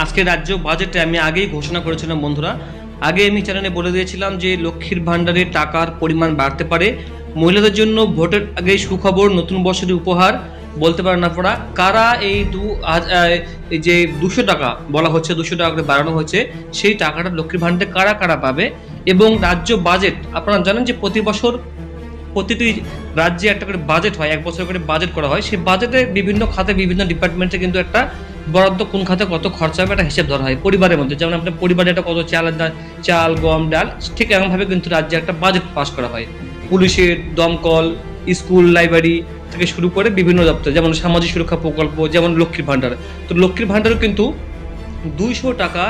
আজকে রাজ্য বাজেটে আমি আগেই ঘোষণা করেছিলাম বন্ধুরা, আগে আমি চ্যানেলে বলে দিয়েছিলাম যে লক্ষ্মীর ভাণ্ডারে টাকার পরিমাণ বাড়তে পারে। মহিলাদের জন্য ভোটের আগে সুখবর, নতুন বছরের উপহার, বলতে পারে না পড়া। কারা এই যে 200 টাকা বলা হচ্ছে, 200 টাকা করে বাড়ানো হচ্ছে, সেই টাকাটা লক্ষ্মীর ভাণ্ডারে কারা কারা পাবে। এবং রাজ্য বাজেট আপনারা জানেন যে প্রতি বছর প্রতিটি রাজ্যে একটা করে বাজেট হয়, 1 বছর করে বাজেট করা হয়। সেই বাজেটে বিভিন্ন খাতে বিভিন্ন ডিপার্টমেন্টে কিন্তু একটা বরাদ্দ কোন খাতে কত খরচা হবে একটা হিসেব ধরা হয় পরিবারের মধ্যে। যেমন আপনার পরিবারে একটা কত চাল গম ডাল, ঠিক এমনভাবে কিন্তু রাজ্যে একটা বাজেট পাস করা হয়। পুলিশের, দমকল, স্কুল, লাইব্রেরি থেকে শুরু করে বিভিন্ন দপ্তর, যেমন সামাজিক সুরক্ষা প্রকল্প, যেমন লক্ষ্মীর ভাণ্ডার। তো লক্ষ্মীর ভাণ্ডারও কিন্তু 200 টাকা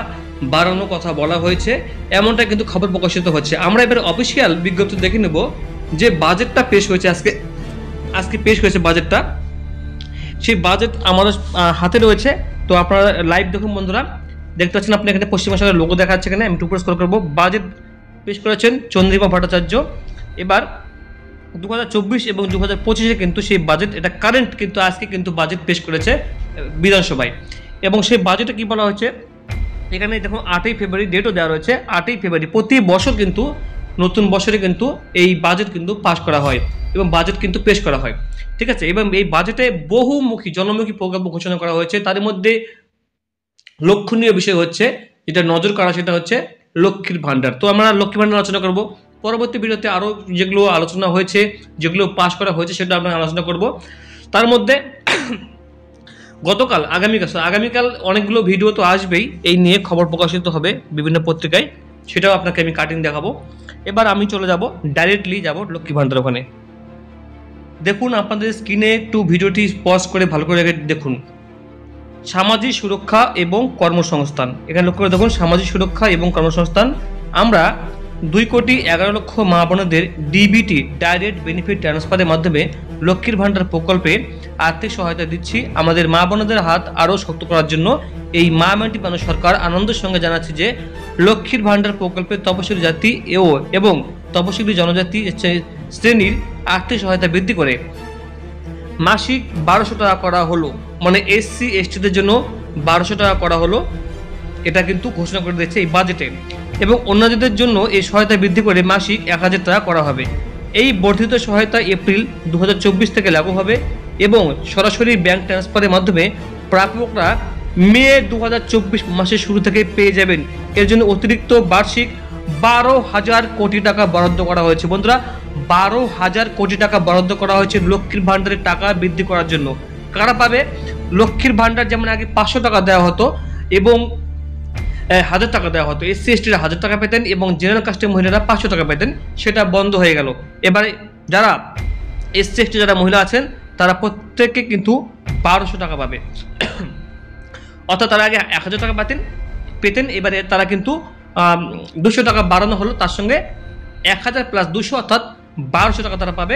বাড়ানোর কথা বলা হয়েছে, এমনটা কিন্তু খবর প্রকাশিত হচ্ছে। আমরা এবার অফিসিয়াল বিজ্ঞপ্তি দেখে নেব যে বাজেটটা পেশ হয়েছে আজকে পেশ হয়েছে বাজেটটা। সেই বাজেট আমাদের হাতে রয়েছে। তো আপনারা লাইভ দেখুন বন্ধুরা, দেখতে পাচ্ছেন আপনি এখানে পশ্চিমবঙ্গ সরকারের লোগো দেখা যাচ্ছে। এখানে আমি টুকরো স্ক্রল করবো। বাজেট পেশ করেছেন চন্দ্রিমা ভট্টাচার্য। এবার 2024 এবং 2025-এ কিন্তু সেই বাজেট, এটা কারেন্ট কিন্তু আজকে কিন্তু বাজেট পেশ করেছে বিধানসভায়। এবং সেই বাজেটে কি বলা হচ্ছে এখানে দেখুন, 8ই ফেব্রুয়ারি ডেটও দেওয়া রয়েছে। 8ই ফেব্রুয়ারি প্রতি বছর কিন্তু নতুন বছরে কিন্তু এই বাজেট কিন্তু পাস করা হয় এবং বাজেট কিন্তু পেশ করা হয়, ঠিক আছে। এবং এই বাজেটে বহুমুখী জনমুখী প্রকল্প ঘোষণা করা হয়েছে। তার মধ্যে লক্ষণীয় বিষয় হচ্ছে, যেটা নজর কাড়া, সেটা হচ্ছে লক্ষ্মীর ভাণ্ডার। তো আমরা লক্ষ্মীর ভাণ্ডার আলোচনা করব পরবর্তী ভিডিওতে। আরও যেগুলো আলোচনা হয়েছে, যেগুলো পাস করা হয়েছে, সেটা আমরা আলোচনা করব। তার মধ্যে আগামীকাল অনেকগুলো ভিডিও তো আসবেই, এই নিয়ে খবর প্রকাশিত হবে বিভিন্ন পত্রিকায়, সেটাও আপনাকে আমি কাটিং দেখাবো। এবার আমি চলে যাব, ডাইরেক্টলি যাব লক্ষ্মী ভাণ্ডার ওখানে। দেখুন আপনাদের স্ক্রিনে একটু ভিডিওটি পজ করে ভালো করে দেখুন। সামাজিক সুরক্ষা এবং কর্মসংস্থান, এখানে লক্ষ্য করে দেখুন সামাজিক সুরক্ষা এবং কর্মসংস্থান। আমরা 2,11,00,000 মা বোনদের ডিবিটি, ডাইরেক্ট বেনিফিট ট্রান্সফারের মাধ্যমে লক্ষ্মীর ভাণ্ডার প্রকল্পে আর্থিক সহায়তা দিচ্ছি। আমাদের মা বোনদের হাত আরও শক্ত করার জন্য এই মা মাটি মানুষ সরকার আনন্দের সঙ্গে জানাচ্ছে যে লক্ষ্মীর ভাণ্ডার প্রকল্পে তপশিলি জাতি এবং তপশিলি জনজাতি শ্রেণীর আর্থিক সহায়তা বৃদ্ধি করে মাসিক 1200 টাকা করা হলো। মানে SC STদের জন্য 1200 টাকা করা হলো, এটা কিন্তু ঘোষণা করে দিয়েছে এই বাজেটে। এবং অন্যদের জন্য এই সহায়তা বৃদ্ধি করে মাসিক 1000 টাকা করা হবে। এই বর্ধিত সহায়তা এপ্রিল 2024 থেকে লাগু হবে এবং সরাসরি ব্যাংক ট্রান্সফারের মাধ্যমে প্রাপকরা মে 2024 মাসের শুরু থেকে পেয়ে যাবেন। এর জন্য অতিরিক্ত বার্ষিক 12,000 কোটি টাকা বরাদ্দ করা হয়েছে বন্ধুরা। 12,000 কোটি টাকা বরাদ্দ করা হয়েছে লক্ষ্মীর ভাণ্ডারের টাকা বৃদ্ধি করার জন্য। কারা পাবে লক্ষ্মীর ভাণ্ডার? যেমন আগে 500 টাকা দেওয়া হতো এবং 1000 টাকা দেওয়া হতো। SC STরা 1000 টাকা পেতেন এবং জেনারেল কাস্টের মহিলারা 500 টাকা পেতেন, সেটা বন্ধ হয়ে গেল। এবারে যারা SC ST যারা মহিলা আছেন তারা প্রত্যেকে কিন্তু 1200 টাকা পাবে। অর্থাৎ তারা আগে 1000 টাকা পেতেন, এবারে তারা কিন্তু 200 টাকা বাড়ানো হলো, তার সঙ্গে 1000 প্লাস 200 অর্থাৎ 1200 টাকা তারা পাবে।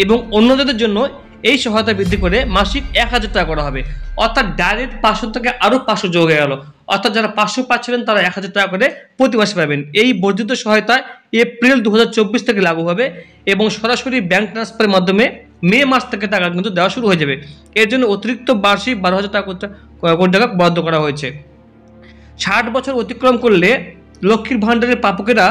এবং অন্যদের জন্য এই সহায়তা বৃদ্ধি করে মাসিক 1000 টাকা করা হবে। অর্থাৎ ডাইরেক্ট 500 থেকে আরও 500 যোগ হয়ে গেল। অর্থাৎ যারা 500 পাচ্ছিলেন তারা 1000 টাকা করে প্রতি মাসে পাবেন। এই বর্ধিত সহায়তা এপ্রিল 2024 থেকে লাগু হবে এবং সরাসরি ব্যাংক ট্রান্সফারের মাধ্যমে মে মাস থেকে টাকা কিন্তু দেওয়া শুরু হয়ে যাবে। এর জন্য অতিরিক্ত বার্ষিক 12,000 টাকা বরাদ্দ করা হয়েছে। 60 বছর অতিক্রম করলে লক্ষ্মীর ভাণ্ডারের প্রাপকেরা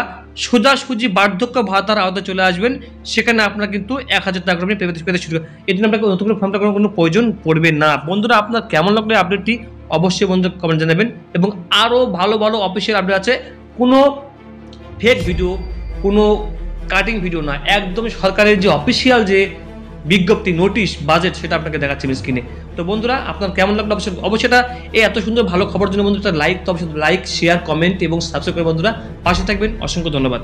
সোজাসুজি বার্ধক্য ভাতার আওতায় চলে আসবেন। সেখানে আপনারা কিন্তু 1000 টাকা করে পেতে শুরু করেন। এর জন্য আপনাকে নতুন করে ফর্মটা করার কোনো প্রয়োজন পড়বে না। বন্ধুরা আপনার কেমন লাগলো আপডেটটি অবশ্যই বন্ধুরা কমেন্ট জানাবেন। এবং আরও ভালো ভালো অফিসিয়াল আপডেট আছে, কোনো ফেক ভিডিও, কোনো কাটিং ভিডিও না, একদম সরকারের যে অফিসিয়াল যে বিজ্ঞপ্তি, নোটিশ, বাজেট, সেটা আপনাকে দেখাচ্ছি স্ক্রিনে। তো বন্ধুরা আপনার কেমন লাগলো অবশ্যই এটা এই এত সুন্দর ভালো খবর জন্য বন্ধুরা লাইক, তো অবশ্যই লাইক, শেয়ার, কমেন্ট এবং সাবস্ক্রাইব করে বন্ধুরা পাশে থাকবেন। অসংখ্য ধন্যবাদ।